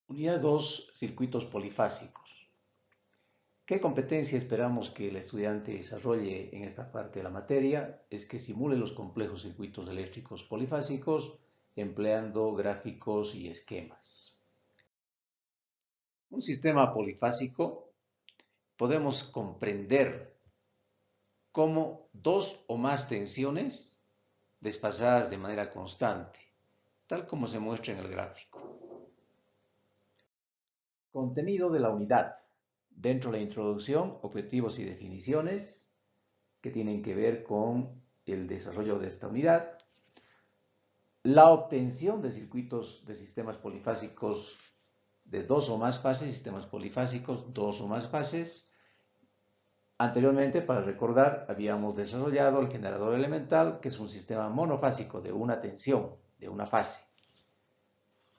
Unidad 2, circuitos polifásicos. ¿Qué competencia esperamos que el estudiante desarrolle en esta parte de la materia? Es que simule los complejos circuitos eléctricos polifásicos empleando gráficos y esquemas. Un sistema polifásico podemos comprender como dos o más tensiones desplazadas de manera constante, tal como se muestra en el gráfico. Contenido de la unidad. Dentro de la introducción, objetivos y definiciones que tienen que ver con el desarrollo de esta unidad. La obtención de circuitos de sistemas polifásicos de dos o más fases, sistemas polifásicos, dos o más fases. Anteriormente, para recordar, habíamos desarrollado el generador elemental, que es un sistema monofásico de una tensión, de una fase.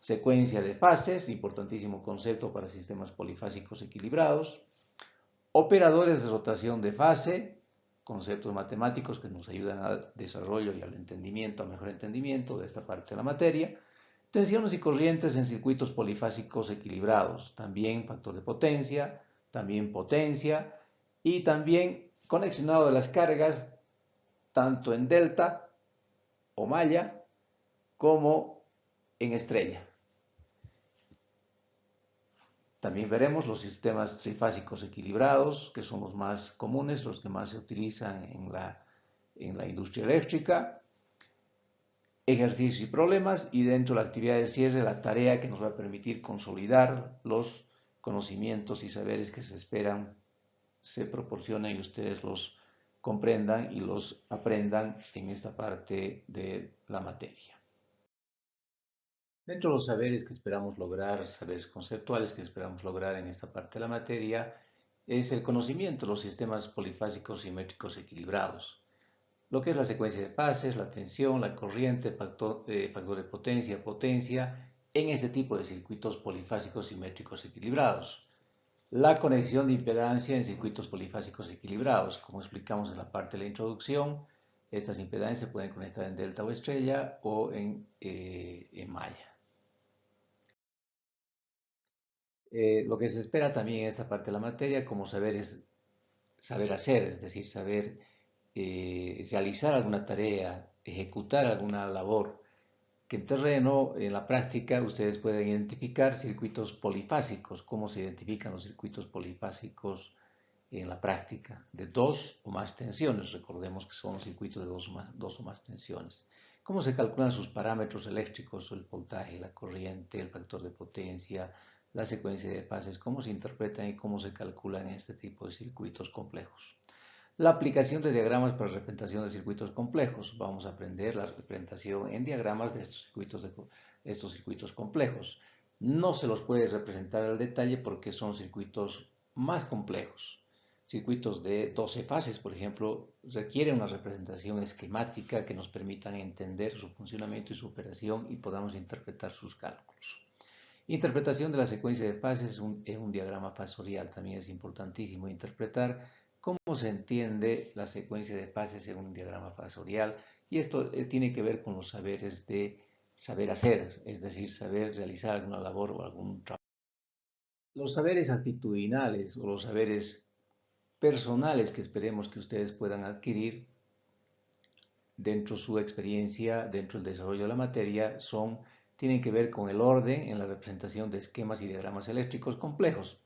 Secuencia de fases, importantísimo concepto para sistemas polifásicos equilibrados. Operadores de rotación de fase, conceptos matemáticos que nos ayudan al desarrollo y al entendimiento, al mejor entendimiento de esta parte de la materia. Tensiones y corrientes en circuitos polifásicos equilibrados, también factor de potencia, también potencia y también conexionado de las cargas tanto en delta o malla como en estrella. También veremos los sistemas trifásicos equilibrados, que son los más comunes, los que más se utilizan en la industria eléctrica, ejercicios y problemas, y dentro de la actividad de cierre, la tarea que nos va a permitir consolidar los conocimientos y saberes que se esperan se proporcionen y ustedes los comprendan y los aprendan en esta parte de la materia. Dentro de los saberes que esperamos lograr, saberes conceptuales que esperamos lograr en esta parte de la materia, es el conocimiento de los sistemas polifásicos simétricos equilibrados, lo que es la secuencia de fases, la tensión, la corriente, factor de potencia, potencia, en este tipo de circuitos polifásicos simétricos equilibrados. La conexión de impedancia en circuitos polifásicos equilibrados, como explicamos en la parte de la introducción, estas impedancias se pueden conectar en delta o estrella o en malla. Lo que se espera también en esta parte de la materia como saber es saber hacer, es decir, saber realizar alguna tarea, ejecutar alguna labor, que en terreno, en la práctica, ustedes pueden identificar circuitos polifásicos, cómo se identifican los circuitos polifásicos en la práctica, de dos o más tensiones, recordemos que son circuitos de dos o más tensiones. ¿Cómo se calculan sus parámetros eléctricos, el voltaje, la corriente, el factor de potencia, la secuencia de fases, cómo se interpretan y cómo se calculan en este tipo de circuitos complejos? La aplicación de diagramas para representación de circuitos complejos. Vamos a aprender la representación en diagramas de estos circuitos complejos. No se los puede representar al detalle porque son circuitos más complejos. Circuitos de 12 fases, por ejemplo, requieren una representación esquemática que nos permitan entender su funcionamiento y su operación y podamos interpretar sus cálculos. Interpretación de la secuencia de fases en un diagrama fasorial. También es importantísimo interpretar cómo se entiende la secuencia de fases en un diagrama fasorial. Y esto tiene que ver con los saberes de saber hacer, es decir, saber realizar alguna labor o algún trabajo. Los saberes actitudinales o los saberes personales que esperemos que ustedes puedan adquirir dentro de su experiencia, dentro del desarrollo de la materia, tienen que ver con el orden en la representación de esquemas y diagramas eléctricos complejos.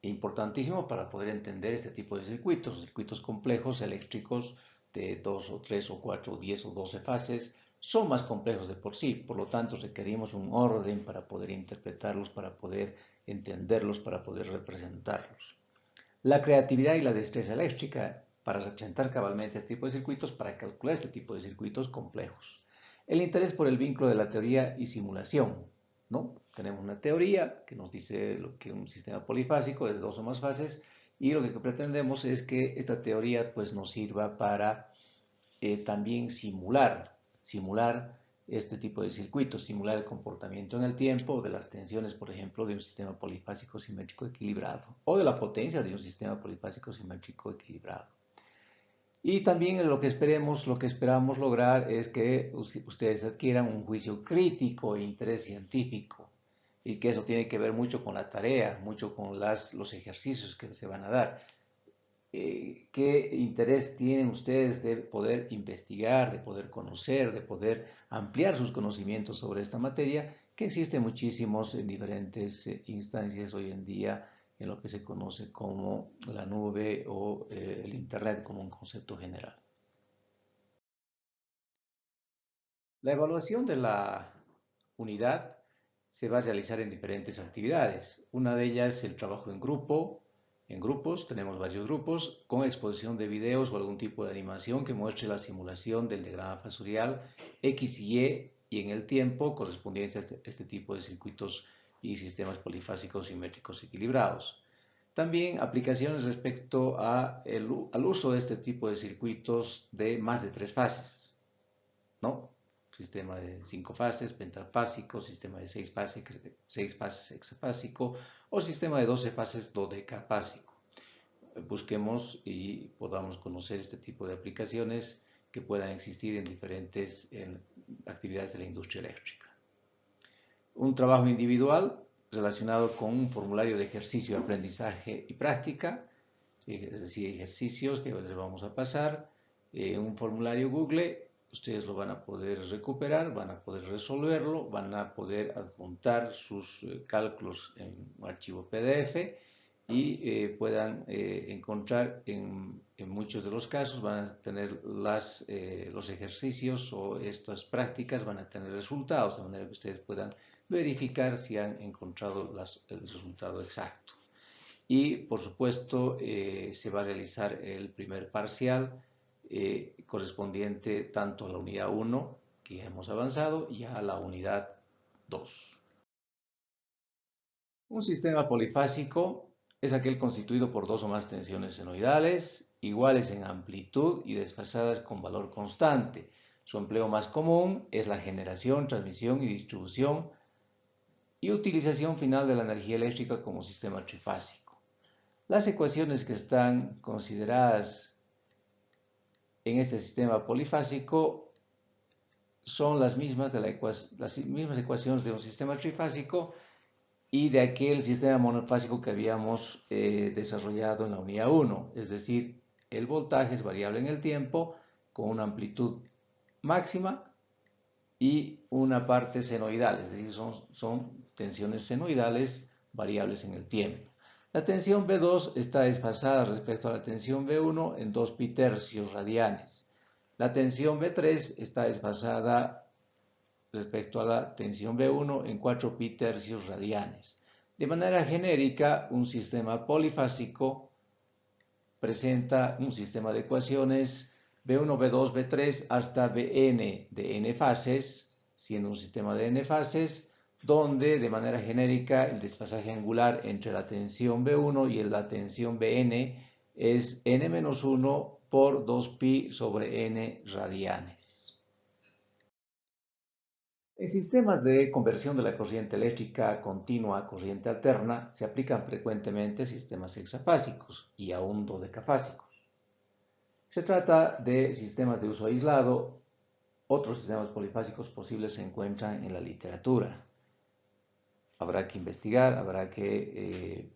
Importantísimo para poder entender este tipo de circuitos, circuitos complejos eléctricos de 2 o 3 o 4 o 10 o 12 fases, son más complejos de por sí, por lo tanto requerimos un orden para poder interpretarlos, para poder entenderlos, para poder representarlos. La creatividad y la destreza eléctrica para representar cabalmente este tipo de circuitos, para calcular este tipo de circuitos complejos. El interés por el vínculo de la teoría y simulación, ¿no? Tenemos una teoría que nos dice lo que es un sistema polifásico de dos o más fases y lo que pretendemos es que esta teoría pues, nos sirva para también simular este tipo de circuitos, simular el comportamiento en el tiempo de las tensiones, por ejemplo, de un sistema polifásico simétrico equilibrado o de la potencia de un sistema polifásico simétrico equilibrado. Y también lo que esperamos lograr es que ustedes adquieran un juicio crítico e interés científico, y que eso tiene que ver mucho con la tarea, mucho con los ejercicios que se van a dar. ¿Qué interés tienen ustedes de poder investigar, de poder conocer, de poder ampliar sus conocimientos sobre esta materia? Que existe muchísimos en diferentes instancias hoy en día en lo que se conoce como la nube o el Internet como un concepto general. La evaluación de la unidad se va a realizar en diferentes actividades. Una de ellas es el trabajo en grupo, en grupos, tenemos varios grupos, con exposición de videos o algún tipo de animación que muestre la simulación del diagrama fasorial X y en el tiempo correspondiente a este tipo de circuitos y sistemas polifásicos simétricos equilibrados. También aplicaciones respecto al uso de este tipo de circuitos de más de tres fases, ¿no? Sistema de 5 fases, pentafásico, sistema de 6 fases hexafásico o sistema de 12 fases dodecafásico. Busquemos y podamos conocer este tipo de aplicaciones que puedan existir en diferentes actividades de la industria eléctrica. Un trabajo individual relacionado con un formulario de ejercicio, aprendizaje y práctica, es decir, ejercicios que les vamos a pasar, un formulario Google, ustedes lo van a poder recuperar, van a poder resolverlo, van a poder adjuntar sus cálculos en un archivo PDF y puedan encontrar en muchos de los casos, van a tener los ejercicios o estas prácticas, van a tener resultados, de manera que ustedes puedan verificar si han encontrado el resultado exacto. Y por supuesto se va a realizar el primer parcial correspondiente tanto a la unidad 1 que ya hemos avanzado y a la unidad 2. Un sistema polifásico es aquel constituido por dos o más tensiones senoidales iguales en amplitud y desfasadas con valor constante. Su empleo más común es la generación, transmisión y distribución y utilización final de la energía eléctrica como sistema trifásico. Las ecuaciones que están consideradas en este sistema polifásico son las mismas ecuaciones de un sistema trifásico y de aquel sistema monofásico que habíamos desarrollado en la unidad 1, es decir, el voltaje es variable en el tiempo con una amplitud máxima y una parte senoidal, es decir, son tensiones senoidales variables en el tiempo. La tensión V2 está desfasada respecto a la tensión V1 en 2 pi tercios radianes. La tensión V3 está desfasada respecto a la tensión V1 en 4 pi tercios radianes. De manera genérica, un sistema polifásico presenta un sistema de ecuaciones V1, V2, V3 hasta Vn de n fases, siendo un sistema de n fases, donde de manera genérica el desfasaje angular entre la tensión V1 y la tensión Vn es n-1 por 2pi sobre n radianes. En sistemas de conversión de la corriente eléctrica continua a corriente alterna se aplican frecuentemente sistemas hexafásicos y aún dodecafásicos. Se trata de sistemas de uso aislado. Otros sistemas polifásicos posibles se encuentran en la literatura. Habrá que investigar, habrá que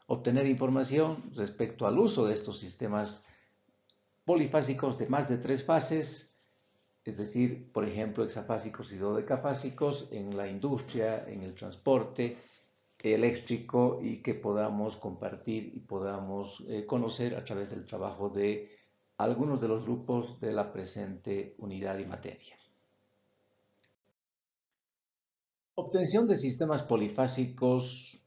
obtener información respecto al uso de estos sistemas polifásicos de más de tres fases, es decir, por ejemplo, hexafásicos y dodecafásicos en la industria, en el transporte eléctrico y que podamos compartir y podamos conocer a través del trabajo de algunos de los grupos de la presente unidad y materia. Obtención de sistemas polifásicos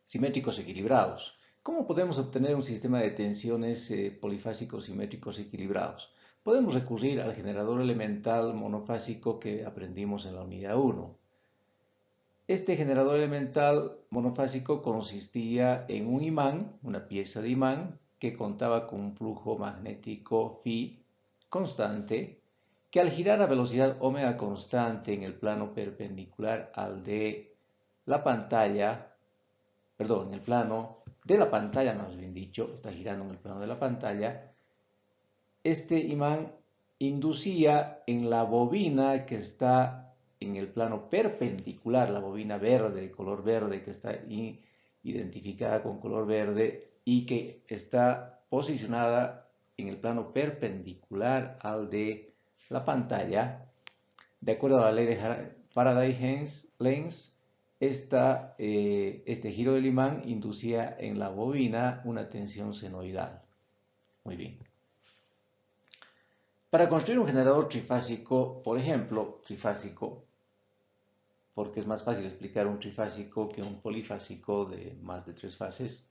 simétricos equilibrados. ¿Cómo podemos obtener un sistema de tensiones polifásicos simétricos equilibrados? Podemos recurrir al generador elemental monofásico que aprendimos en la unidad 1. Este generador elemental monofásico consistía en un imán, una pieza de imán, que contaba con un flujo magnético phi constante, que al girar a velocidad omega constante en el plano perpendicular al de la pantalla, perdón, en el plano de la pantalla, más bien dicho, está girando en el plano de la pantalla, este imán inducía en la bobina que está en el plano perpendicular, la bobina verde, de color verde, que está identificada con color verde y que está posicionada en el plano perpendicular al de la pantalla, de acuerdo a la ley de Faraday-Lenz, este giro del imán inducía en la bobina una tensión senoidal. Muy bien. Para construir un generador trifásico, por ejemplo, trifásico, porque es más fácil explicar un trifásico que un polifásico de más de 3 fases,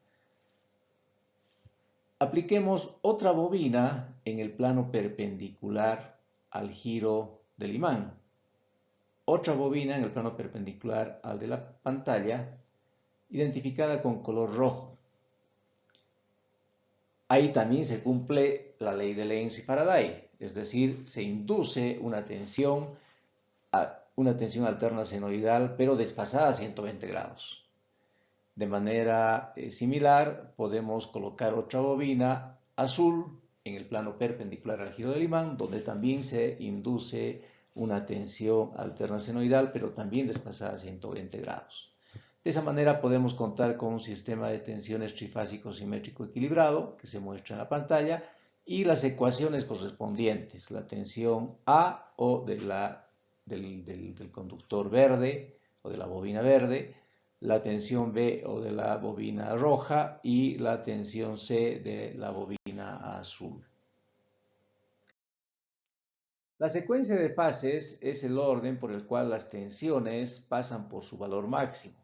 apliquemos otra bobina en el plano perpendicular al giro del imán. Otra bobina en el plano perpendicular al de la pantalla, identificada con color rojo. Ahí también se cumple la ley de Lenz y Faraday, es decir, se induce una tensión alterna senoidal, pero desfasada a 120 grados. De manera similar, podemos colocar otra bobina azul en el plano perpendicular al giro del imán, donde también se induce una tensión alterna senoidal, pero también desfasada a 120 grados. De esa manera podemos contar con un sistema de tensiones trifásico simétrico equilibrado, que se muestra en la pantalla, y las ecuaciones correspondientes, la tensión A o del conductor verde o de la bobina verde, la tensión B o de la bobina roja y la tensión C de la bobina azul. La secuencia de fases es el orden por el cual las tensiones pasan por su valor máximo.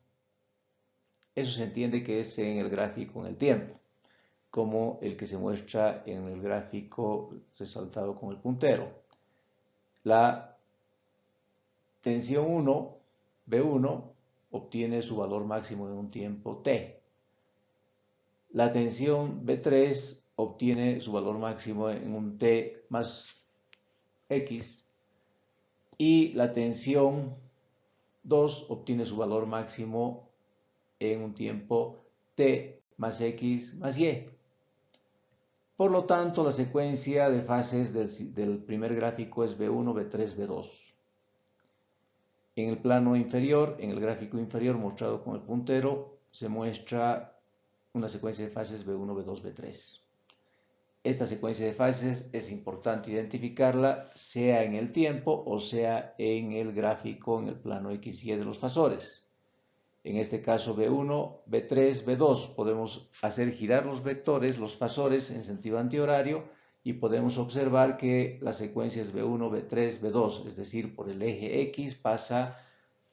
Eso se entiende que es en el gráfico en el tiempo, como el que se muestra en el gráfico resaltado con el puntero. La tensión 1, B1, obtiene su valor máximo en un tiempo t. La tensión B3 obtiene su valor máximo en un t más x. Y la tensión 2 obtiene su valor máximo en un tiempo t más x más y. Por lo tanto, la secuencia de fases del primer gráfico es B1, B3, B2. En el plano inferior, en el gráfico inferior mostrado con el puntero, se muestra una secuencia de fases B1, B2, B3. Esta secuencia de fases es importante identificarla, sea en el tiempo o sea en el gráfico, en el plano X y Y de los fasores. En este caso B1, B3, B2, podemos hacer girar los vectores, los fasores en sentido antihorario y podemos observar que la secuencia es B1, B3, B2, es decir, por el eje X pasa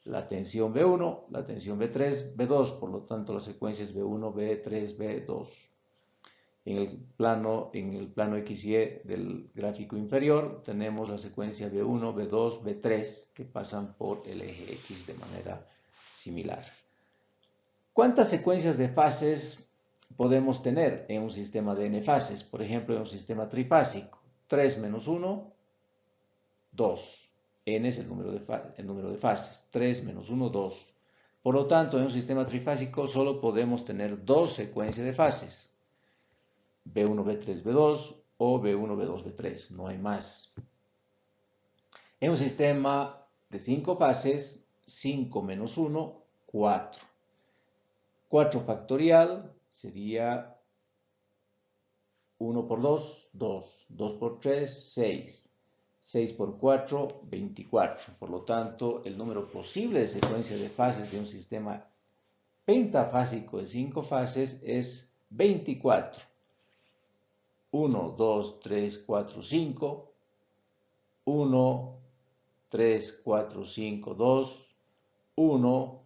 la tensión B1, la tensión B3, B2, por lo tanto la secuencia es B1, B3, B2. En el plano X y del gráfico inferior tenemos la secuencia B1, B2, B3 que pasan por el eje X de manera similar. ¿Cuántas secuencias de fases podemos tener en un sistema de n fases? Por ejemplo, en un sistema trifásico. 3 menos 1, 2. N es el número de fases. 3 menos 1, 2. Por lo tanto, en un sistema trifásico solo podemos tener dos secuencias de fases. B1, B3, B2 o B1, B2, B3. No hay más. En un sistema de 5 fases, 5 menos 1, 4. 4 factorial sería 1 por 2, 2. 2 por 3, 6. 6 por 4, 24. Por lo tanto, el número posible de secuencias de fases de un sistema pentafásico de 5 fases es 24. 1, 2, 3, 4, 5. 1, 3, 4, 5, 2. 1,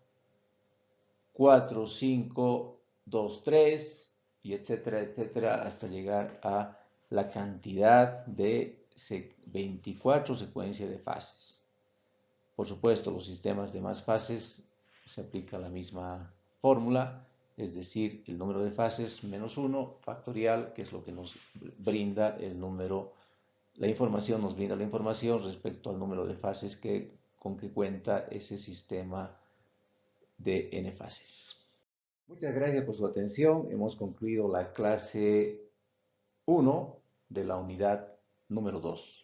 4, 5, 2, 3, y etcétera, etcétera, hasta llegar a la cantidad de 24 secuencias de fases. Por supuesto, los sistemas de más fases se aplica la misma fórmula, es decir, el número de fases menos 1 factorial, que es lo que nos brinda el número, la información nos brinda la información respecto al número de fases con que cuenta ese sistema de n fases. Muchas gracias por su atención. Hemos concluido la clase 1 de la unidad número 2.